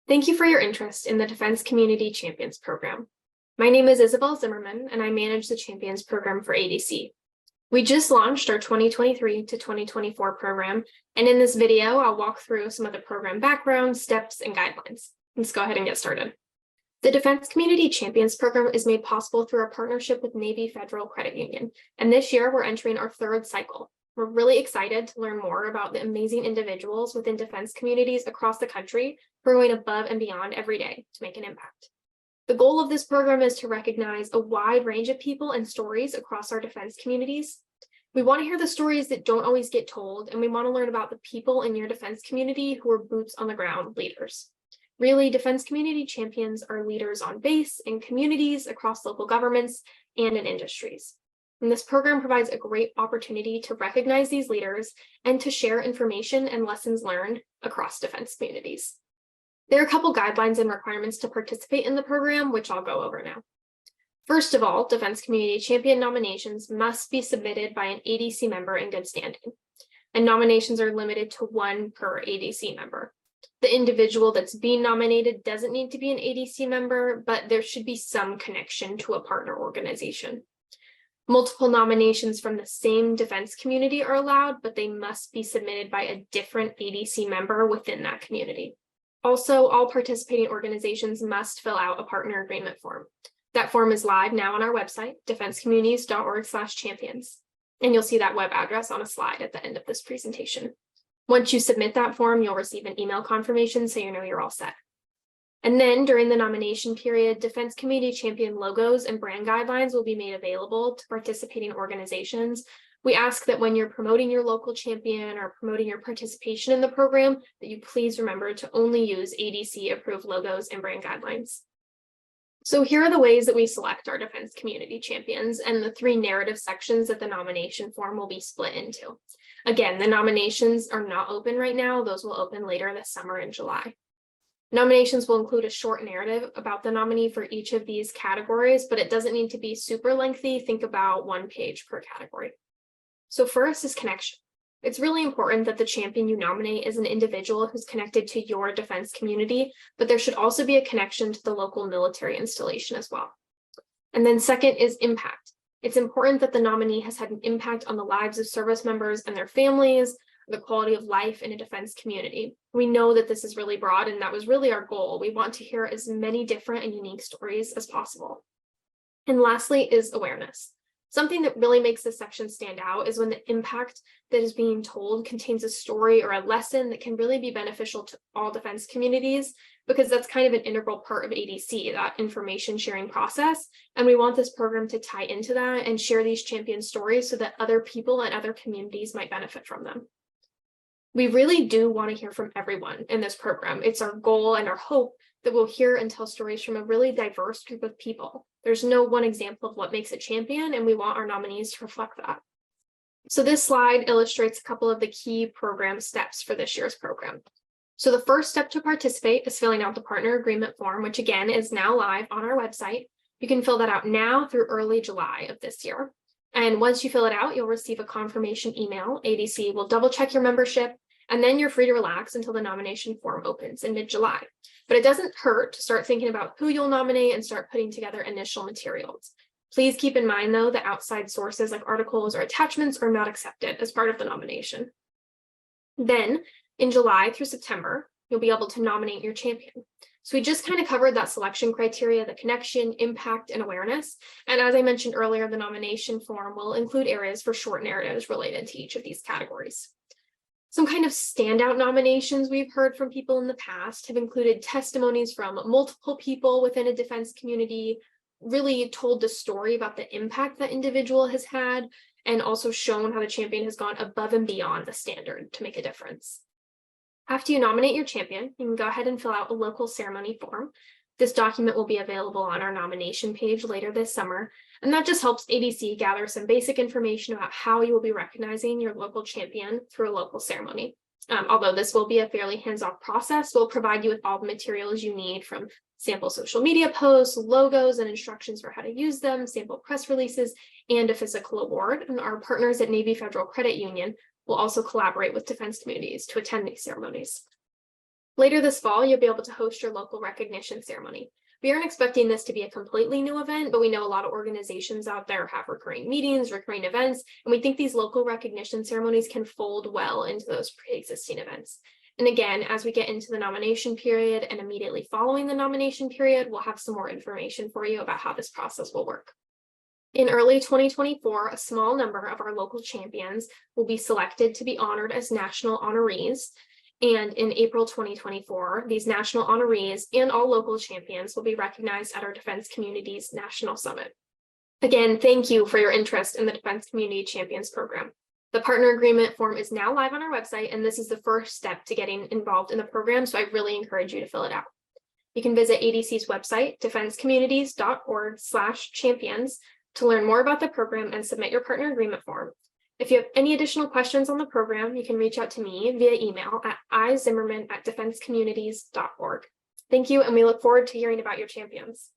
Thank you for your interest in the Defense Community Champions Program. My name is Isabel Zimmerman, and I manage the Champions Program for ADC. We just launched our 2023 to 2024 program, and in this video, I'll walk through some of the program background, steps, and guidelines. Let's go ahead and get started. The Defense Community Champions Program is made possible through our partnership with Navy Federal Credit Union, and this year we're entering our third cycle. We're really excited to learn more about the amazing individuals within defense communities across the country who are going above and beyond every day to make an impact. The goal of this program is to recognize a wide range of people and stories across our defense communities. We want to hear the stories that don't always get told, and we want to learn about the people in your defense community who are boots on the ground leaders. Really, defense community champions are leaders on base in communities across local governments and in industries. And this program provides a great opportunity to recognize these leaders and to share information and lessons learned across defense communities. There are a couple guidelines and requirements to participate in the program, which I'll go over now. First of all, Defense Community Champion nominations must be submitted by an ADC member in good standing, and nominations are limited to one per ADC member. The individual that's being nominated doesn't need to be an ADC member, but there should be some connection to a partner organization. Multiple nominations from the same defense community are allowed, but they must be submitted by a different ADC member within that community. Also, all participating organizations must fill out a partner agreement form. That form is live now on our website, defensecommunities.org/champions, and you'll see that web address on a slide at the end of this presentation. Once you submit that form, you'll receive an email confirmation so you know you're all set. And then during the nomination period, Defense Community Champion logos and brand guidelines will be made available to participating organizations. We ask that when you're promoting your local champion or promoting your participation in the program, that you please remember to only use ADC-approved logos and brand guidelines. So here are the ways that we select our defense community champions and the three narrative sections that the nomination form will be split into. Again, the nominations are not open right now. Those will open later this summer in July. Nominations will include a short narrative about the nominee for each of these categories, but it doesn't need to be super lengthy. Think about 1 page per category. So first is connection. It's really important that the champion you nominate is an individual who's connected to your defense community, but there should also be a connection to the local military installation as well. And then second is impact. It's important that the nominee has had an impact on the lives of service members and their families, the quality of life in a defense community. We know that this is really broad, and that was really our goal. We want to hear as many different and unique stories as possible. And lastly is awareness. Something that really makes this section stand out is when the impact that is being told contains a story or a lesson that can really be beneficial to all defense communities, because that's kind of an integral part of ADC, that information sharing process. And we want this program to tie into that and share these champion stories so that other people and other communities might benefit from them. We really do want to hear from everyone in this program. It's our goal and our hope that we'll hear and tell stories from a really diverse group of people. There's no one example of what makes a champion, and we want our nominees to reflect that. So this slide illustrates a couple of the key program steps for this year's program. So the first step to participate is filling out the partner agreement form, which again is now live on our website. You can fill that out now through early July of this year. And once you fill it out, you'll receive a confirmation email. ADC will double check your membership, and then you're free to relax until the nomination form opens in mid-July. But it doesn't hurt to start thinking about who you'll nominate and start putting together initial materials. Please keep in mind, though, that outside sources like articles or attachments are not accepted as part of the nomination. Then, in July through September, you'll be able to nominate your champion. So we just kind of covered that selection criteria, the connection, impact, and awareness. And as I mentioned earlier, the nomination form will include areas for short narratives related to each of these categories. Some kind of standout nominations we've heard from people in the past have included testimonies from multiple people within a defense community, really told the story about the impact that individual has had, and also shown how the champion has gone above and beyond the standard to make a difference. After you nominate your champion, you can go ahead and fill out a local ceremony form. This document will be available on our nomination page later this summer, and that just helps ADC gather some basic information about how you will be recognizing your local champion through a local ceremony. Although this will be a fairly hands-off process, we'll provide you with all the materials you need, from sample social media posts, logos, and instructions for how to use them, sample press releases, and a physical award. And our partners at Navy Federal Credit Union will also collaborate with defense communities to attend these ceremonies. Later this fall, you'll be able to host your local recognition ceremony. We aren't expecting this to be a completely new event, but we know a lot of organizations out there have recurring meetings, recurring events, and we think these local recognition ceremonies can fold well into those pre-existing events. And again, as we get into the nomination period and immediately following the nomination period, we'll have some more information for you about how this process will work. In early 2024, a small number of our local champions will be selected to be honored as national honorees. And in April 2024, these national honorees and all local champions will be recognized at our Defense Communities National Summit. Again, thank you for your interest in the Defense Community Champions program. The partner agreement form is now live on our website, and this is the first step to getting involved in the program, so I really encourage you to fill it out. You can visit ADC's website, defensecommunities.org/champions, to learn more about the program and submit your partner agreement form. If you have any additional questions on the program, you can reach out to me via email at izimmerman@defensecommunities.org. Thank you, and we look forward to hearing about your champions.